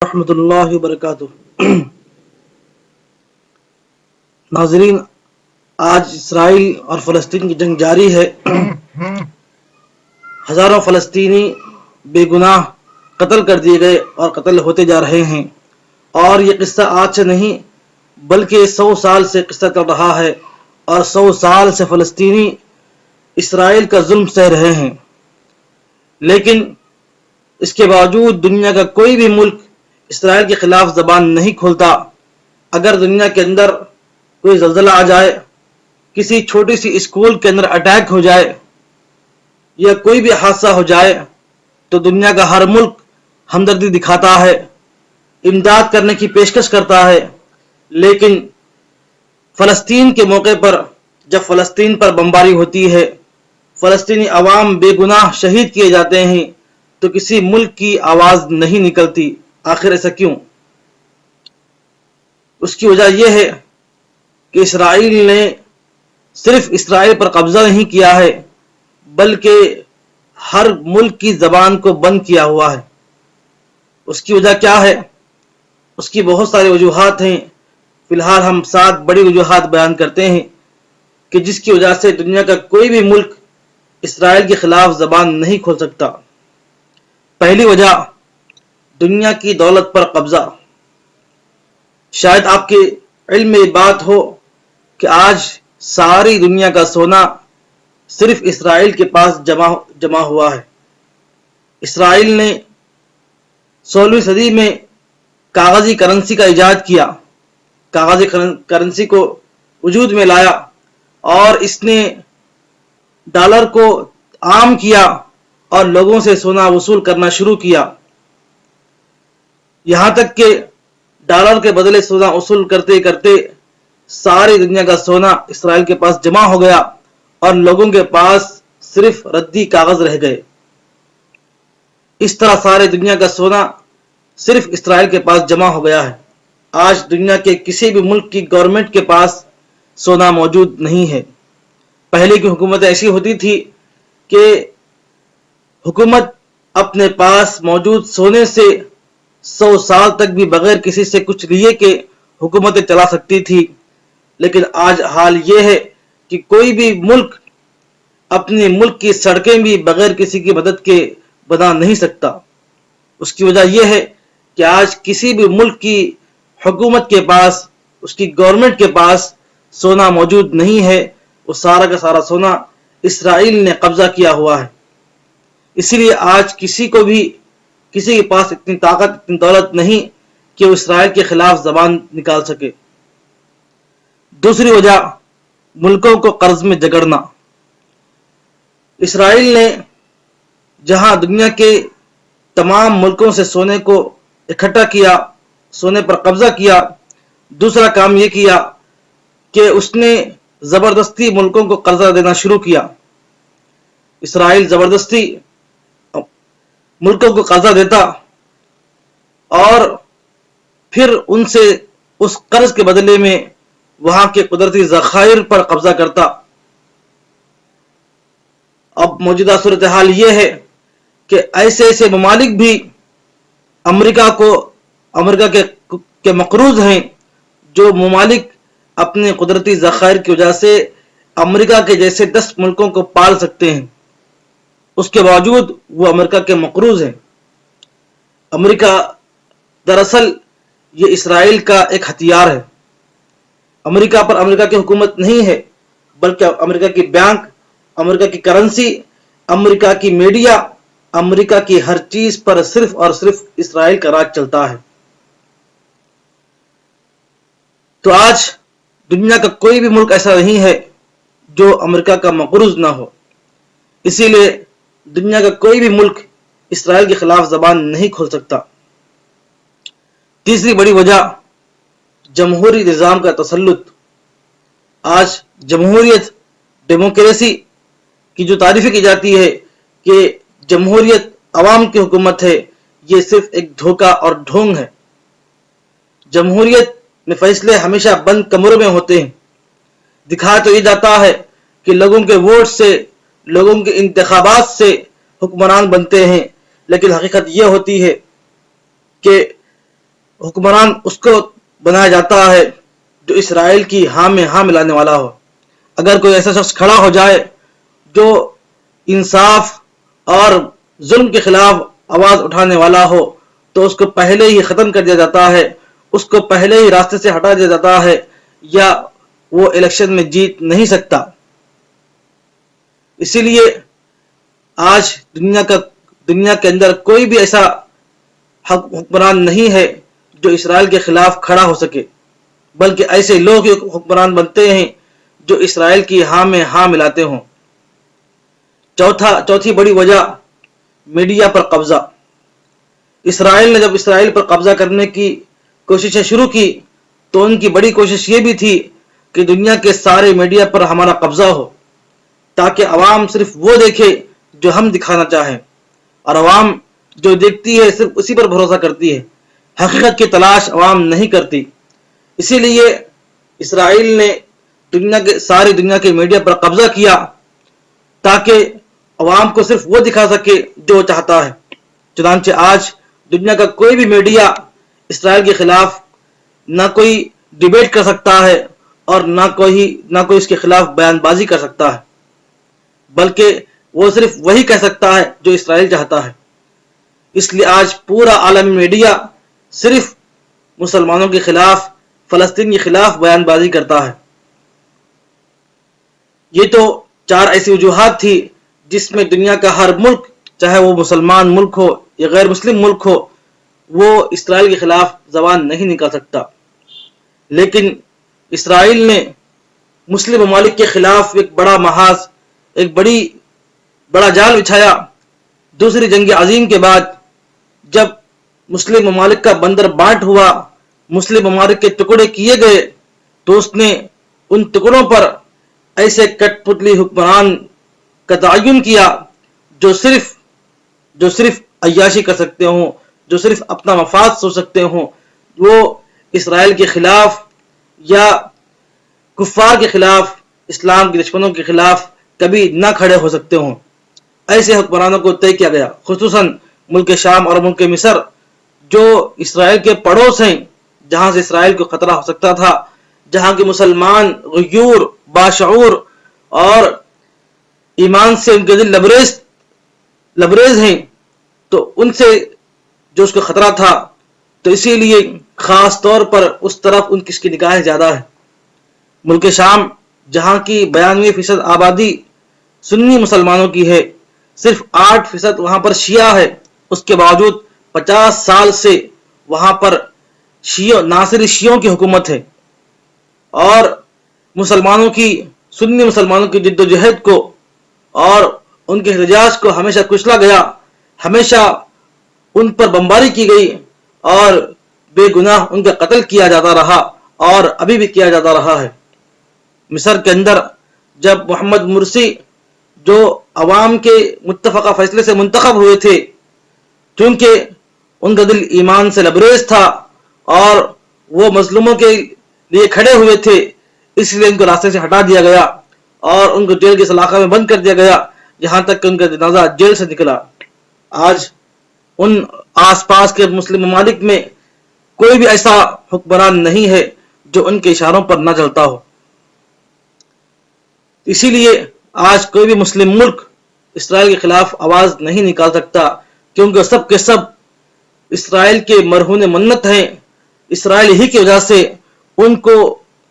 ورحمۃ اللہ وبرکاتہ۔ ناظرین، آج اسرائیل اور فلسطین کی جنگ جاری ہے۔ ہزاروں فلسطینی بے گناہ قتل کر دیے گئے اور قتل ہوتے جا رہے ہیں، اور یہ قصہ آج سے نہیں بلکہ 100 سال سے قصہ چل رہا ہے، اور 100 سال سے فلسطینی اسرائیل کا ظلم سہ رہے ہیں۔ لیکن اس کے باوجود دنیا کا کوئی بھی ملک اسرائیل کے خلاف زبان نہیں کھولتا۔ اگر دنیا کے اندر کوئی زلزلہ آ جائے، کسی چھوٹی سی اسکول کے اندر اٹیک ہو جائے یا کوئی بھی حادثہ ہو جائے تو دنیا کا ہر ملک ہمدردی دکھاتا ہے، امداد کرنے کی پیشکش کرتا ہے۔ لیکن فلسطین کے موقع پر جب فلسطین پر بمباری ہوتی ہے، فلسطینی عوام بے گناہ شہید کیے جاتے ہیں، تو کسی ملک کی آواز نہیں نکلتی۔ آخر ایسا کیوں؟ اس کی وجہ یہ ہے کہ اسرائیل نے صرف اسرائیل پر قبضہ نہیں کیا ہے بلکہ ہر ملک کی زبان کو بند کیا ہوا ہے۔ اس کی وجہ کیا ہے؟ اس کی بہت ساری وجوہات ہیں۔ فی الحال ہم 7 بڑی وجوہات بیان کرتے ہیں کہ جس کی وجہ سے دنیا کا کوئی بھی ملک اسرائیل کے خلاف زبان نہیں کھول سکتا۔ پہلی وجہ، دنیا کی دولت پر قبضہ۔ شاید آپ کے علم میں بات ہو کہ آج ساری دنیا کا سونا صرف اسرائیل کے پاس جمع ہوا ہے۔ اسرائیل نے 16ویں صدی میں کاغذی کرنسی کا ایجاد کیا، کاغذی کرنسی کو وجود میں لایا، اور اس نے ڈالر کو عام کیا اور لوگوں سے سونا وصول کرنا شروع کیا، یہاں تک کہ ڈالر کے بدلے سونا وصول کرتے کرتے ساری دنیا کا سونا اسرائیل کے پاس جمع ہو گیا اور لوگوں کے پاس صرف ردی کاغذ رہ گئے۔ اس طرح سارے دنیا کا سونا صرف اسرائیل کے پاس جمع ہو گیا ہے۔ آج دنیا کے کسی بھی ملک کی گورنمنٹ کے پاس سونا موجود نہیں ہے۔ پہلے کی حکومت ایسی ہوتی تھی کہ حکومت اپنے پاس موجود سونے سے 100 سال تک بھی بغیر کسی سے کچھ لیے کے حکومتیں چلا سکتی تھی۔ لیکن آج حال یہ ہے کہ کوئی بھی ملک اپنے ملک کی سڑکیں بھی بغیر کسی کی مدد کے بنا نہیں سکتا۔ اس کی وجہ یہ ہے کہ آج کسی بھی ملک کی حکومت کے پاس، اس کی گورنمنٹ کے پاس سونا موجود نہیں ہے۔ وہ سارا کا سارا سونا اسرائیل نے قبضہ کیا ہوا ہے۔ اسی لیے آج کسی کے پاس اتنی طاقت، اتنی دولت نہیں کہ وہ اسرائیل کے خلاف زبان نکال سکے۔ دوسری وجہ، ملکوں کو قرض میں جکڑنا۔ اسرائیل نے جہاں دنیا کے تمام ملکوں سے سونے کو اکٹھا کیا، سونے پر قبضہ کیا، دوسرا کام یہ کیا کہ اس نے زبردستی ملکوں کو قرضہ دینا شروع کیا۔ اسرائیل زبردستی ملکوں کو قرضہ دیتا اور پھر ان سے اس قرض کے بدلے میں وہاں کے قدرتی ذخائر پر قبضہ کرتا۔ اب موجودہ صورتحال یہ ہے کہ ایسے ممالک بھی امریکہ کے مقروض ہیں، جو ممالک اپنے قدرتی ذخائر کی وجہ سے امریکہ کے جیسے 10 ملکوں کو پال سکتے ہیں، اس کے باوجود وہ امریکہ کے مقروض ہیں۔ امریکہ دراصل یہ اسرائیل کا ایک ہتھیار ہے۔ امریکہ پر امریکہ کی حکومت نہیں ہے، بلکہ امریکہ کی بینک، امریکہ کی کرنسی، امریکہ کی میڈیا، امریکہ کی ہر چیز پر صرف اور صرف اسرائیل کا راج چلتا ہے۔ تو آج دنیا کا کوئی بھی ملک ایسا نہیں ہے جو امریکہ کا مقروض نہ ہو۔ اسی لیے دنیا کا کوئی بھی ملک اسرائیل کے خلاف زبان نہیں کھول سکتا۔ تیسری بڑی وجہ، جمہوری نظام کا تسلط۔ آج جمہوریت، ڈیموکریسی کی جو تعریفیں کی جاتی ہے کہ جمہوریت عوام کی حکومت ہے، یہ صرف ایک دھوکہ اور ڈھونگ ہے۔ جمہوریت میں فیصلے ہمیشہ بند کمروں میں ہوتے ہیں۔ دکھایا تو یہ جاتا ہے کہ لوگوں کے ووٹ سے، لوگوں کے انتخابات سے حکمران بنتے ہیں، لیکن حقیقت یہ ہوتی ہے کہ حکمران اس کو بنایا جاتا ہے جو اسرائیل کی ہاں میں ہاں ملانے والا ہو۔ اگر کوئی ایسا شخص کھڑا ہو جائے جو انصاف اور ظلم کے خلاف آواز اٹھانے والا ہو تو اس کو پہلے ہی ختم کر دیا جاتا ہے، اس کو پہلے ہی راستے سے ہٹا دیا جاتا ہے، یا وہ الیکشن میں جیت نہیں سکتا۔ اسی لیے آج دنیا کے اندر کوئی بھی ایسا حکمران نہیں ہے جو اسرائیل کے خلاف کھڑا ہو سکے، بلکہ ایسے لوگ حکمران بنتے ہیں جو اسرائیل کی ہاں میں ہاں ملاتے ہوں۔ چوتھی بڑی وجہ میڈیا پر قبضہ۔ اسرائیل نے جب اسرائیل پر قبضہ کرنے کی کوششیں شروع کی تو ان کی بڑی کوشش یہ بھی تھی کہ دنیا کے سارے میڈیا پر ہمارا قبضہ ہو، تاکہ عوام صرف وہ دیکھے جو ہم دکھانا چاہیں، اور عوام جو دیکھتی ہے صرف اسی پر بھروسہ کرتی ہے، حقیقت کی تلاش عوام نہیں کرتی۔ اسی لیے اسرائیل نے ساری دنیا کے میڈیا پر قبضہ کیا تاکہ عوام کو صرف وہ دکھا سکے جو چاہتا ہے۔ چنانچہ آج دنیا کا کوئی بھی میڈیا اسرائیل کے خلاف نہ کوئی ڈیبیٹ کر سکتا ہے اور نہ کوئی اس کے خلاف بیان بازی کر سکتا ہے، بلکہ وہ صرف وہی کہہ سکتا ہے جو اسرائیل چاہتا ہے۔ اس لیے آج پورا عالمی میڈیا صرف مسلمانوں کے خلاف، فلسطین کے خلاف بیان بازی کرتا ہے۔ یہ تو 4 ایسی وجوہات تھی جس میں دنیا کا ہر ملک، چاہے وہ مسلمان ملک ہو یا غیر مسلم ملک ہو، وہ اسرائیل کے خلاف زبان نہیں نکال سکتا۔ لیکن اسرائیل نے مسلم ممالک کے خلاف ایک بڑا محاذ، ایک بڑا جال بچھایا۔ دوسری جنگ عظیم کے بعد جب مسلم ممالک کا بندر بانٹ ہوا، مسلم ممالک کے ٹکڑے کیے گئے، تو اس نے ان ٹکڑوں پر ایسے کٹ پتلی حکمران کا تعین کیا جو صرف عیاشی کر سکتے ہوں، جو صرف اپنا مفاد سوچ سکتے ہوں۔ وہ اسرائیل کے خلاف یا کفار کے خلاف، اسلام کے دشمنوں کے خلاف کبھی نہ کھڑے ہو سکتے ہوں۔ ایسے حکمرانوں کو طے کیا گیا، خصوصاً ملک شام اور ملک مصر جو اسرائیل کے پڑوس ہیں، جہاں سے اسرائیل کو خطرہ ہو سکتا تھا، جہاں کے مسلمان غیور، باشعور اور ایمان سے ان کے دل لبریز ہیں، تو ان سے جو اس کو خطرہ تھا، تو اسی لیے خاص طور پر اس طرف ان کی نگاہیں زیادہ ہے۔ ملک شام جہاں کی 92% آبادی سنی مسلمانوں کی ہے، صرف 8% وہاں پر شیعہ ہے، اس کے باوجود 50 سال سے وہاں پر ناصری شیعوں کی حکومت ہے، اور سنی مسلمانوں کی جد و جہد کو اور ان کے احتجاج کو ہمیشہ کچلا گیا، ہمیشہ ان پر بمباری کی گئی، اور بے گناہ ان کا قتل کیا جاتا رہا، اور ابھی بھی کیا جاتا رہا ہے۔ مصر کے اندر جب محمد مرسی جو عوام کے متفقہ فیصلے سے منتخب ہوئے تھے، کیونکہ ان کا دل ایمان سے لبریز تھا اور وہ مظلوموں کے لیے کھڑے ہوئے تھے، اس لیے ان کو راستے سے ہٹا دیا گیا اور ان کو جیل کے سلاخوں میں بند کر دیا گیا، یہاں تک کہ ان کا جنازہ جیل سے نکلا۔ آج ان آس پاس کے مسلم ممالک میں کوئی بھی ایسا حکمران نہیں ہے جو ان کے اشاروں پر نہ چلتا ہو۔ اسی لیے آج کوئی بھی مسلم ملک اسرائیل کے خلاف آواز نہیں نکال سکتا، کیونکہ سب کے سب اسرائیل کے مرہون منت ہیں۔ اسرائیل ہی کی وجہ سے ان کو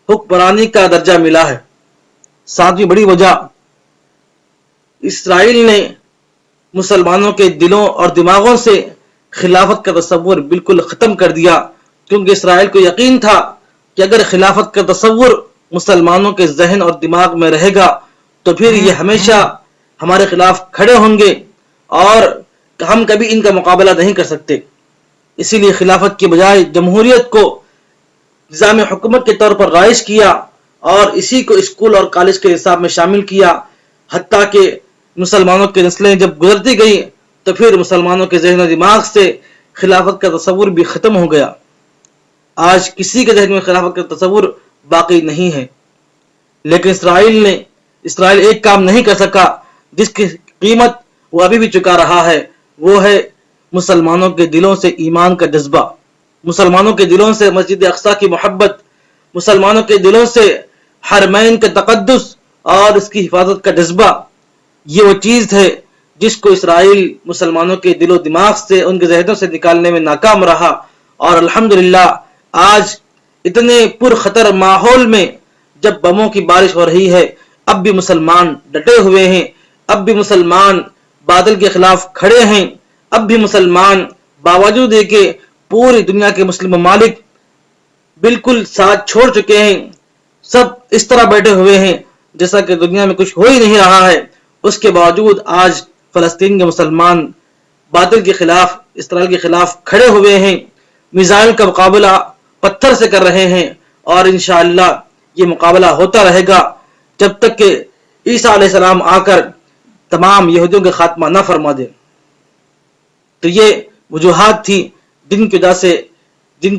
حکمرانی کا درجہ ملا ہے۔ 7ویں بڑی وجہ، اسرائیل نے مسلمانوں کے دلوں اور دماغوں سے خلافت کا تصور بالکل ختم کر دیا، کیونکہ اسرائیل کو یقین تھا کہ اگر خلافت کا تصور مسلمانوں کے ذہن اور دماغ میں رہے گا تو پھر یہ ہمیشہ ہمارے خلاف کھڑے ہوں گے اور ہم کبھی ان کا مقابلہ نہیں کر سکتے۔ اسی لیے خلافت کے بجائے جمہوریت کو نظام حکومت کے طور پر رائج کیا اور اسی کو اسکول اور کالج کے نصاب میں شامل کیا، حتیٰ کہ مسلمانوں کی نسلیں جب گزرتی گئیں تو پھر مسلمانوں کے ذہن و دماغ سے خلافت کا تصور بھی ختم ہو گیا۔ آج کسی کے ذہن میں خلافت کا تصور باقی نہیں ہے، لیکن اسرائیل ایک کام نہیں کر سکا جس کی قیمت وہ ابھی بھی چکا رہا ہے، وہ ہے مسلمانوں کے دلوں سے ایمان کا جذبہ۔ مسلمانوں کے دلوں سے مسجد اقصی کی محبت، مسلمانوں کے دلوں سے حرمین کا تقدس اور اس کی حفاظت کا جذبہ، یہ وہ چیز ہے جس کو اسرائیل مسلمانوں کے دل و دماغ سے، ان کے ذہنوں سے نکالنے میں ناکام رہا. اور الحمدللہ آج اتنے پر خطر ماحول میں جب بموں کی بارش ہو رہی ہے، اب بھی مسلمان ڈٹے ہوئے ہیں، اب بھی مسلمان بادل کے خلاف کھڑے ہیں، اب بھی مسلمان باوجود ہے کہ پوری دنیا کے مسلم ممالک بالکل ساتھ چھوڑ چکے ہیں، سب اس طرح بیٹھے ہوئے ہیں جیسا کہ دنیا میں کچھ ہو ہی نہیں رہا ہے، اس کے باوجود آج فلسطین کے مسلمان بادل کے خلاف، اسرائیل کے خلاف کھڑے ہوئے ہیں، میزائل کا مقابلہ پتھر سے کر رہے ہیں، اور انشاءاللہ یہ مقابلہ ہوتا رہے گا جب تک کہ عیسیٰ علیہ السلام آ کر تمام یہودیوں کے خاتمہ نہ فرما دے. تو یہ وجوہات تھی جن کی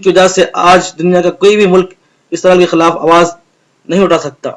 وجہ سے آج دنیا کا کوئی بھی ملک اسرائیل کے خلاف آواز نہیں اٹھا سکتا.